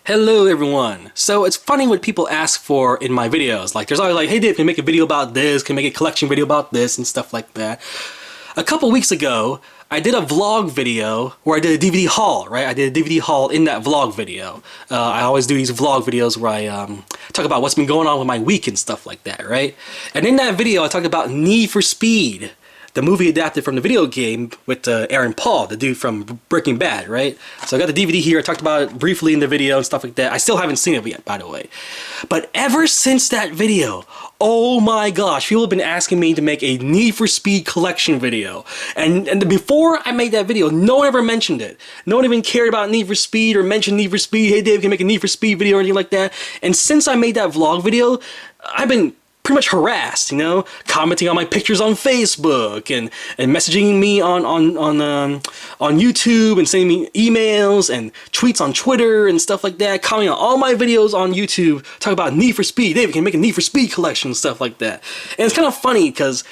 Hello everyone! So it's funny what people ask for in my videos. Like there's always like, hey Dave, can you make a video about this? Can you make a collection video about this? And stuff like that. A couple weeks ago, I did a vlog video where I did a DVD haul, right? I did a DVD haul in that vlog video. I always do these vlog videos where I talk about what's been going on with my week and stuff like that, right? And in that video, I talked about Need for Speed, the movie adapted from the video game with Aaron Paul, the dude from Breaking Bad, right? So I got the DVD here, I talked about it briefly in the video and stuff like that. I still haven't seen it yet, by the way. But ever since that video, oh my gosh, people have been asking me to make a Need for Speed collection video. And before I made that video, no one ever mentioned it. No one even cared about Need for Speed or mentioned Need for Speed. Hey Dave, can you make a Need for Speed video or anything like that? And since I made that vlog video, I've been pretty much harassed, you know, commenting on my pictures on Facebook and messaging me on YouTube and sending me emails and tweets on Twitter and stuff like that, commenting on all my videos on YouTube, talking about Need for Speed. David, can you make a Need for Speed collection and stuff like that. And it's kind of funny because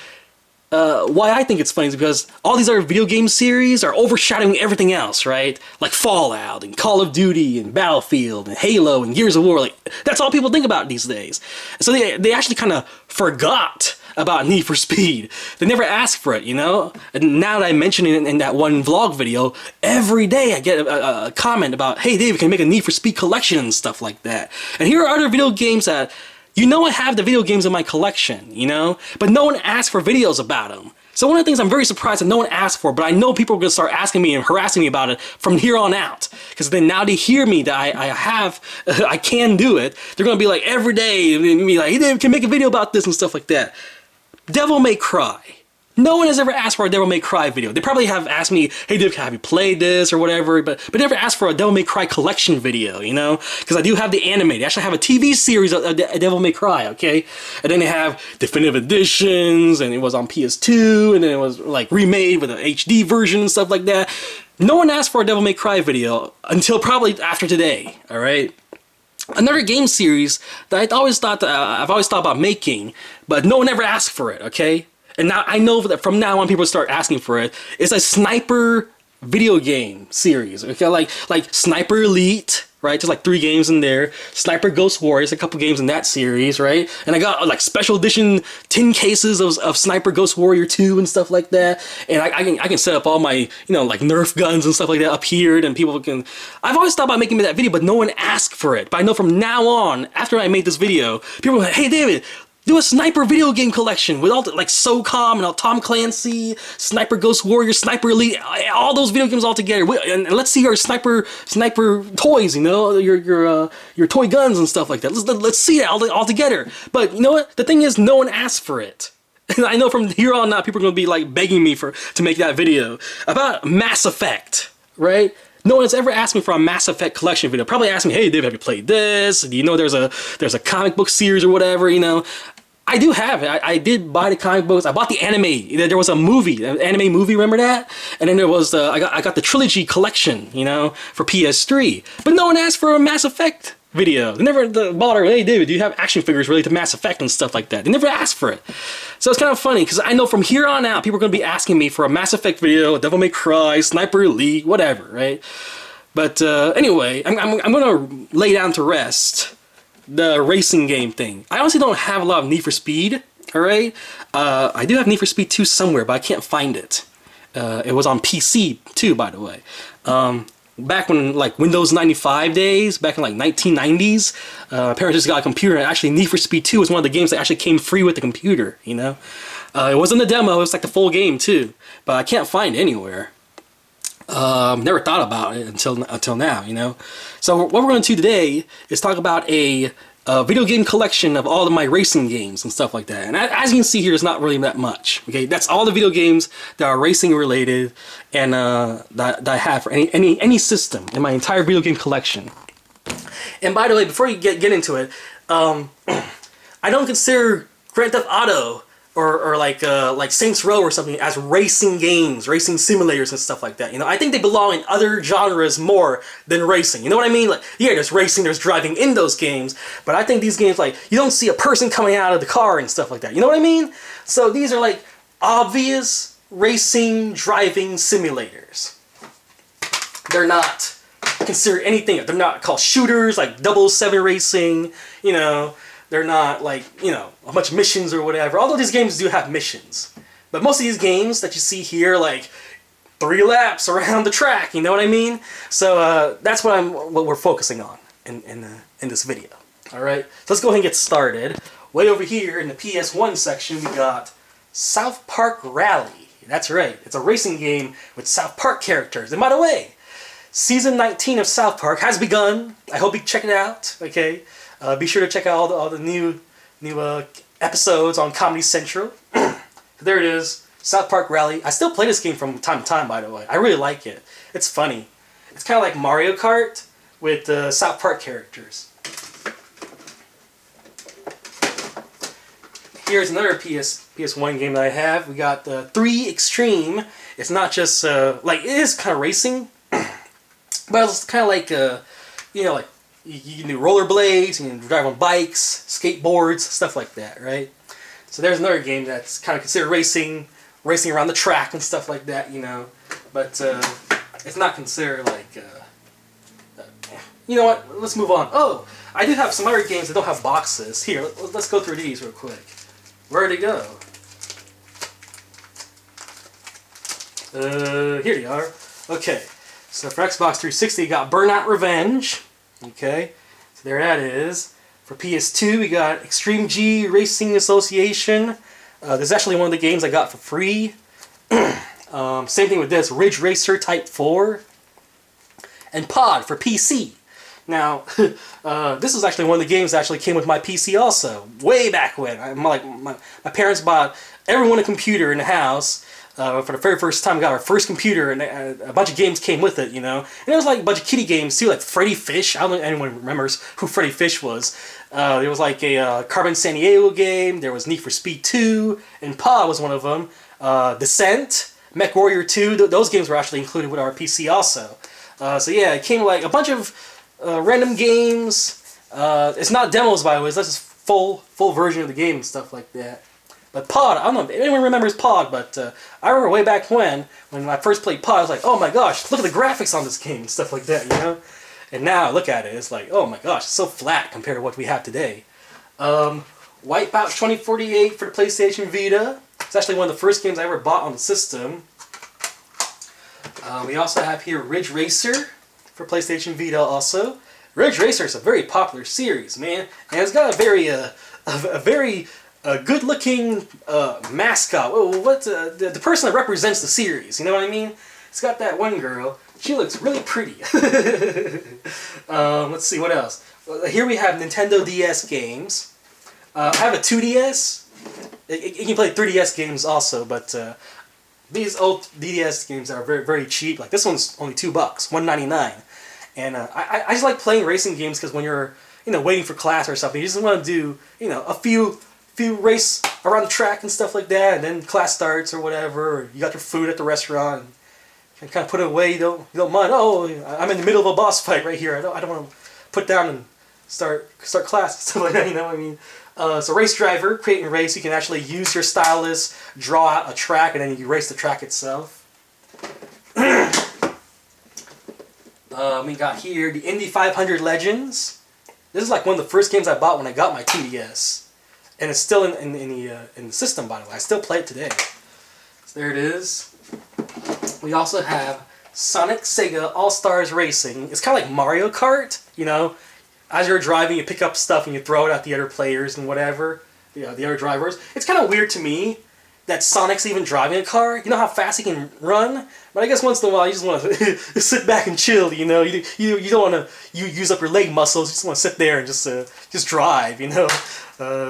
why I think it's funny is because all these other video game series are overshadowing everything else, right? Like Fallout and Call of Duty and Battlefield and Halo and Gears of War. Like that's all people think about these days. So they actually kind of forgot about Need for Speed. They never asked for it, you know? And now that I mention it in that one vlog video, every day I get a comment about, hey Dave, can you make a Need for Speed collection and stuff like that. And here are other video games that, you know, I have the video games in my collection, you know, but no one asked for videos about them. So one of the things I'm very surprised that no one asked for, but I know people are going to start asking me and harassing me about it from here on out. Because then now they hear me that I can do it. They're going to be like every day, and be like, hey Dave, can you make a video about this and stuff like that. Devil May Cry. No one has ever asked for a Devil May Cry video. They probably have asked me, hey Dave, have you played this or whatever, but never asked for a Devil May Cry collection video, you know? Because I do have the anime. They actually have a TV series of Devil May Cry, okay? And then they have definitive editions, and it was on PS2, and then it was like remade with an HD version and stuff like that. No one asked for a Devil May Cry video until probably after today, all right? Another game series that I've always thought about making, but no one ever asked for it, okay? And now I know that from now on people start asking for it. It's a sniper video game series. Okay, like Sniper Elite, right? There's like 3 games in there. Sniper Ghost Warriors, a couple games in that series, right? And I got like special edition 10 cases of Sniper Ghost Warrior 2 and stuff like that. And I can set up all my, you know, like Nerf guns and stuff like that up here, and people can. I've always thought about making that video, but no one asked for it. But I know from now on, after I made this video, people were like, hey David, do a sniper video game collection with all the, like SOCOM and all Tom Clancy, Sniper Ghost Warrior, Sniper Elite, all those video games all together. And let's see your sniper toys, you know, your toy guns and stuff like that. Let's see that all together. But you know what? The thing is, no one asked for it. And I know from here on out, people are going to be like begging me to make that video about Mass Effect, right? No one has ever asked me for a Mass Effect collection video. Probably asked me, hey Dave, have you played this? Do you know there's a comic book series or whatever, you know? I do have it. I did buy the comic books. I bought the anime. There was a movie, an anime movie, remember that? And then there was I got the trilogy collection, you know, for PS3. But no one asked for a Mass Effect video. They never bothered, hey David, do you have action figures related to Mass Effect and stuff like that? They never asked for it. So it's kind of funny because I know from here on out people are going to be asking me for a Mass Effect video, a Devil May Cry, Sniper Elite, whatever, right? But anyway, I'm going to lay down to rest the racing game thing. I honestly don't have a lot of Need for Speed, alright? I do have Need for Speed 2 somewhere, but I can't find it. It was on PC too, by the way. Back when, like, Windows 95 days, back in, like, 1990s, my parents just got a computer, and actually Need for Speed 2 was one of the games that actually came free with the computer, you know? It wasn't a demo, it was like the full game too, but I can't find it anywhere. Never thought about it until now, you know. So what we're going to do today is talk about a video game collection of all of my racing games and stuff like that. And as you can see here, there's not really that much. Okay, that's all the video games that are racing related and that I have for any system in my entire video game collection. And by the way, before you get into it, I don't consider Grand Theft Auto or like Saints Row or something as racing games, racing simulators and stuff like that. You know, I think they belong in other genres more than racing. You know what I mean? Like, yeah, there's racing, there's driving in those games, but I think these games, like, you don't see a person coming out of the car and stuff like that. You know what I mean? So these are like obvious racing driving simulators. They're not consider anything. They're not called shooters like 007 Racing. You know, they're not like, you know, a bunch of missions or whatever. Although these games do have missions, but most of these games that you see here, like 3 laps around the track. You know what I mean? So that's what we're focusing on in this video. All right, so let's go ahead and get started. Way over here in the PS1 section, we got South Park Rally. That's right, it's a racing game with South Park characters. And by the way, Season 19 of South Park has begun. I hope you check it out, okay? Be sure to check out all the new episodes on Comedy Central. There it is, South Park Rally. I still play this game from time to time, by the way. I really like it. It's funny. It's kind of like Mario Kart with South Park characters. Here's another PS1 game that I have. We got 3 Extreme. It's not just, like, it is kind of racing, but it's kind of like, you know, like, you can do rollerblades, you can drive on bikes, skateboards, stuff like that, right? So there's another game that's kind of considered racing around the track and stuff like that, you know, but it's not considered like, you know what, let's move on. Oh, I do have some other games that don't have boxes. Here, let's go through these real quick. Where'd it go? Here they are. Okay, so for Xbox 360, you got Burnout Revenge. Okay, so there that is. For PS2, we got Extreme G Racing Association. This is actually one of the games I got for free. Same thing with this, Ridge Racer Type 4. And Pod for PC. Now, this is actually one of the games that actually came with my PC also, way back when. My parents bought everyone a computer in the house for the very first time. We got our first computer, and a bunch of games came with it, you know. And it was like a bunch of kiddie games too, like Freddy Fish. I don't know if anyone remembers who Freddy Fish was. There was like a Carmen Sandiego game. There was Need for Speed 2, and Pa was one of them. Descent, Mech Warrior 2. Those games were actually included with our PC also. So yeah, it came like a bunch of random games. It's not demos, by the way. It's just full version of the game and stuff like that. But Pod, I don't know if anyone remembers Pod, but I remember way back when I first played Pod, I was like, oh my gosh, look at the graphics on this game and stuff like that, you know? And now I look at it, it's like, oh my gosh, it's so flat compared to what we have today. Wipeout 2048 for the PlayStation Vita. It's actually one of the first games I ever bought on the system. We also have here Ridge Racer for PlayStation Vita also. Ridge Racer is a very popular series, man, and it's got a very good-looking mascot. What the person that represents the series? You know what I mean? It's got that one girl. She looks really pretty. Let's see what else. Here we have Nintendo DS games. I have a 2DS. You can play 3DS games also, but these old DS games are very cheap. Like this one's only $2, $1.99. And I just like playing racing games because when you're, you know, waiting for class or something, you just want to do, you know, a few race around the track and stuff like that, and then class starts or whatever. Or you got your food at the restaurant, and you can kind of put it away. You don't mind. Oh, I'm in the middle of a boss fight right here. I don't want to put down and start class and stuff like that. You know what I mean? So Race Driver, create and race. You can actually use your stylus, draw out a track, and then you race the track itself. We got here the Indy 500 Legends. This is like one of the first games I bought when I got my 2DS, and it's still in the system, by the way. I still play it today. So there it is. We also have Sonic Sega All Stars Racing. It's kind of like Mario Kart, you know. As you're driving, you pick up stuff and you throw it at the other players and whatever, the other drivers. It's kind of weird to me that Sonic's even driving a car. You know how fast he can run? But I guess once in a while you just want to sit back and chill, you know? You don't want to use up your leg muscles, you just want to sit there and just drive, you know?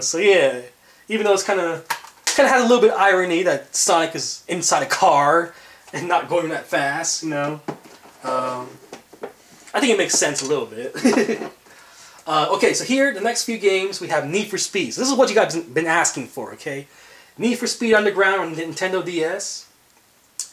So yeah, even though it's kind of has a little bit of irony that Sonic is inside a car and not going that fast, you know? I think it makes sense a little bit. Okay, so here, the next few games, we have Need for Speed. So this is what you guys have been asking for, okay? Need for Speed Underground on Nintendo DS.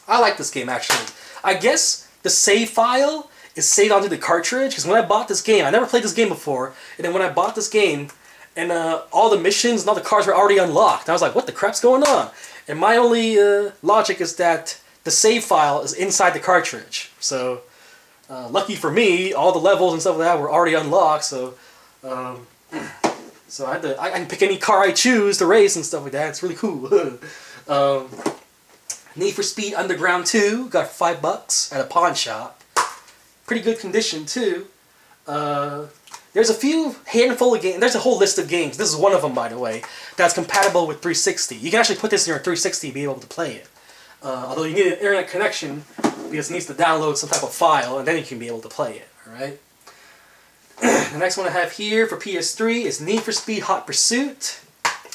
I like this game, actually. I guess the save file is saved onto the cartridge, because when I bought this game, I never played this game before, and then when I bought this game, and all the missions and all the cars were already unlocked, I was like, what the crap's going on? And my only logic is that the save file is inside the cartridge. So Lucky for me, all the levels and stuff like that were already unlocked, so so I can pick any car I choose to race and stuff like that. It's really cool. Need for Speed Underground 2 got $5 at a pawn shop. Pretty good condition too. There's a handful of games. There's a whole list of games. This is one of them, by the way, that's compatible with 360. You can actually put this in your 360 to be able to play it. Although you need an internet connection because it needs to download some type of file, and then you can be able to play it. All right. The next one I have here for PS3 is Need for Speed Hot Pursuit.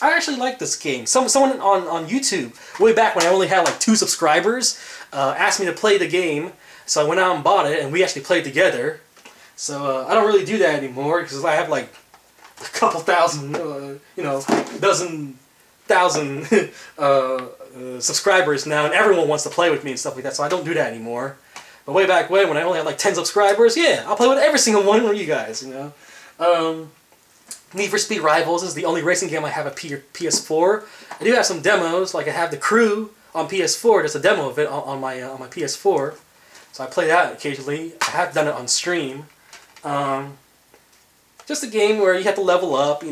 I actually like this game. Someone on YouTube, way back when I only had like 2 subscribers, asked me to play the game. So I went out and bought it, and we actually played together. So I don't really do that anymore because I have like a couple thousand, dozen thousand subscribers now, and everyone wants to play with me and stuff like that. So I don't do that anymore. But way back when I only had like 10 subscribers, yeah, I'll play with every single one of you guys. Need for Speed Rivals is the only racing game I have at PS4. I do have some demos, like I have The Crew on PS4. There's a demo of it on my PS4, so I play that occasionally. I have done it on stream. Just a game where you have to level up,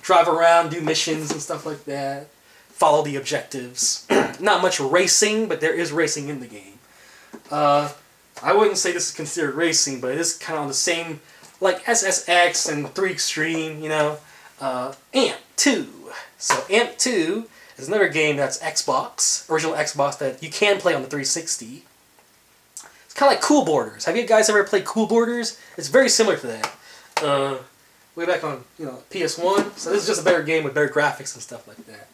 drive around, do missions and stuff like that, follow the objectives. Not much racing, but there is racing in the game. I wouldn't say this is considered racing, but it is kind of on the same, like SSX and 3 Extreme, AMP 2. So AMP 2 is another game that's Xbox, original Xbox, that you can play on the 360. It's kind of like Cool Borders. Have you guys ever played Cool Borders? It's very similar to that. Way back on, PS1. So this is just a better game with better graphics and stuff like that.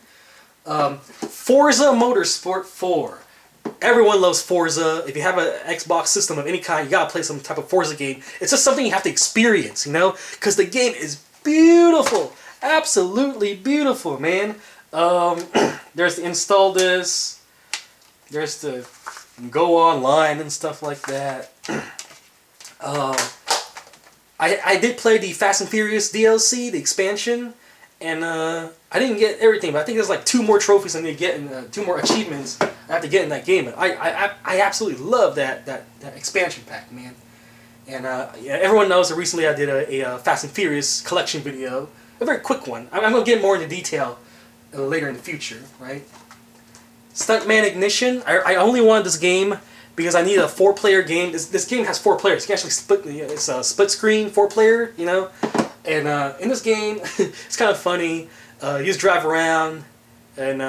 Forza Motorsport 4. Everyone loves Forza. If you have an Xbox system of any kind, you gotta play some type of Forza game. It's just something you have to experience, because the game is beautiful. Absolutely beautiful, man. There's to install this. There's to go online and stuff like that. I did play the Fast and Furious DLC, the expansion, and I didn't get everything, but I think there's like 2 more trophies I need to get and 2 more achievements I have to get in that game. But I absolutely love that expansion pack, man. And yeah, everyone knows that recently I did a Fast and Furious collection video, a very quick one. I'm going to get more into detail later in the future, right? Stuntman Ignition. I only wanted this game because I need a 4-player game. This game has 4 players. You can actually split. It's a split screen 4-player, And in this game, it's kind of funny. You just drive around and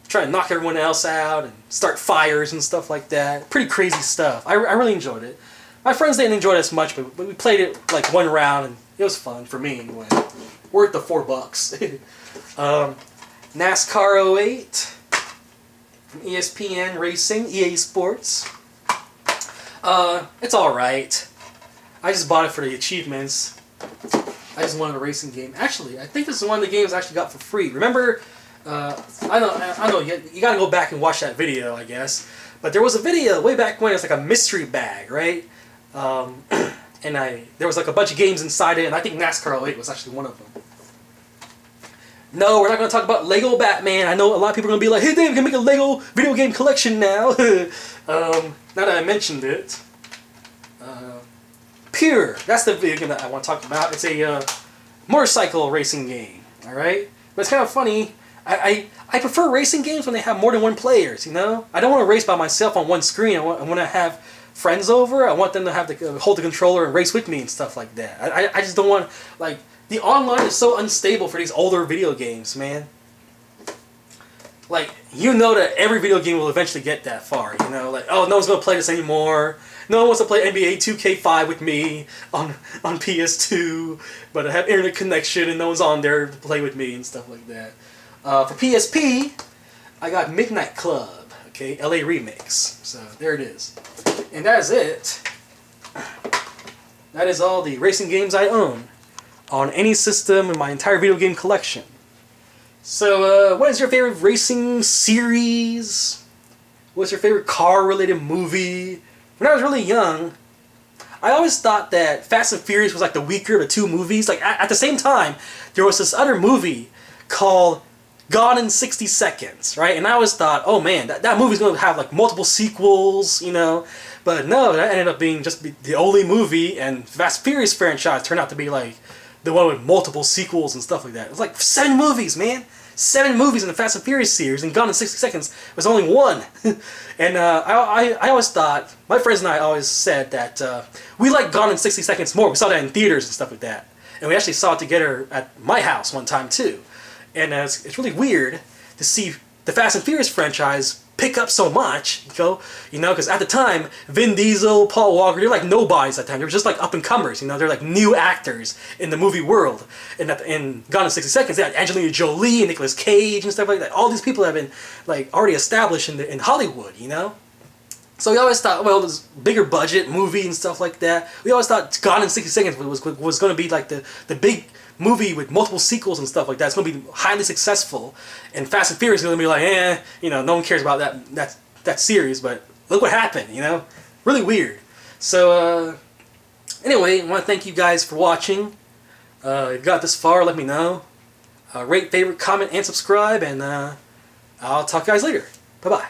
try to knock everyone else out and start fires and stuff like that. Pretty crazy stuff. I really enjoyed it. My friends didn't enjoy it as much, but we played it like 1 round, and it was fun for me anyway. Worth the $4. NASCAR 08 from ESPN Racing, EA Sports. It's alright. I just bought it for the achievements. I just wanted a racing game. Actually, I think this is one of the games I actually got for free. Remember, I don't know, you gotta go back and watch that video, I guess. But there was a video way back when, it was like a mystery bag, right? And there was like a bunch of games inside it, and I think NASCAR 08 was actually one of them. No, we're not going to talk about Lego Batman. I know a lot of people are going to be like, hey Dave, we can make a Lego video game collection now. Now that I mentioned it. Pure, that's the video game that I want to talk about. It's a motorcycle racing game, alright? But it's kind of funny. I prefer racing games when they have more than 1 players, I don't want to race by myself on 1 screen. I want to have friends over. I want them to have to hold the controller and race with me and stuff like that. I just don't want, like, the online is so unstable for these older video games, man. Like, that every video game will eventually get that far, like, oh, no one's going to play this anymore. No one wants to play NBA 2K5 with me on PS2, but I have internet connection and no one's on there to play with me and stuff like that. For PSP, I got Midnight Club, okay, LA Remix. So, there it is. And that is it. That is all the racing games I own on any system in my entire video game collection. So, what is your favorite racing series? What's your favorite car-related movie? When I was really young, I always thought that Fast and Furious was like the weaker of the 2 movies. Like, at the same time, there was this other movie called Gone in 60 Seconds, right? And I always thought, oh man, that movie's going to have like multiple sequels, But no, that ended up being just the only movie, and Fast and Furious franchise turned out to be like the one with multiple sequels and stuff like that. It was like 7 movies, man. 7 movies in the Fast and Furious series, and Gone in 60 Seconds was only 1. And I always thought, my friends and I always said that we liked Gone in 60 Seconds more. We saw that in theaters and stuff like that. And we actually saw it together at my house one time too. And it's really weird to see the Fast and Furious franchise pick up so much, because at the time, Vin Diesel, Paul Walker, they're like nobodies at the time. They were just like up-and-comers, they're like new actors in the movie world. And in Gone in 60 Seconds, they had Angelina Jolie and Nicolas Cage and stuff like that. All these people have been like already established in Hollywood, So we always thought, well, this bigger budget movie and stuff like that. We always thought Gone in 60 Seconds was going to be like the big movie with multiple sequels and stuff like that. It's going to be highly successful, and Fast and Furious is going to be like, no one cares about that series. But look what happened, really weird. So anyway, I want to thank you guys for watching. If you got this far, let me know. Rate, favorite, comment, and subscribe, and I'll talk to you guys later. Bye bye.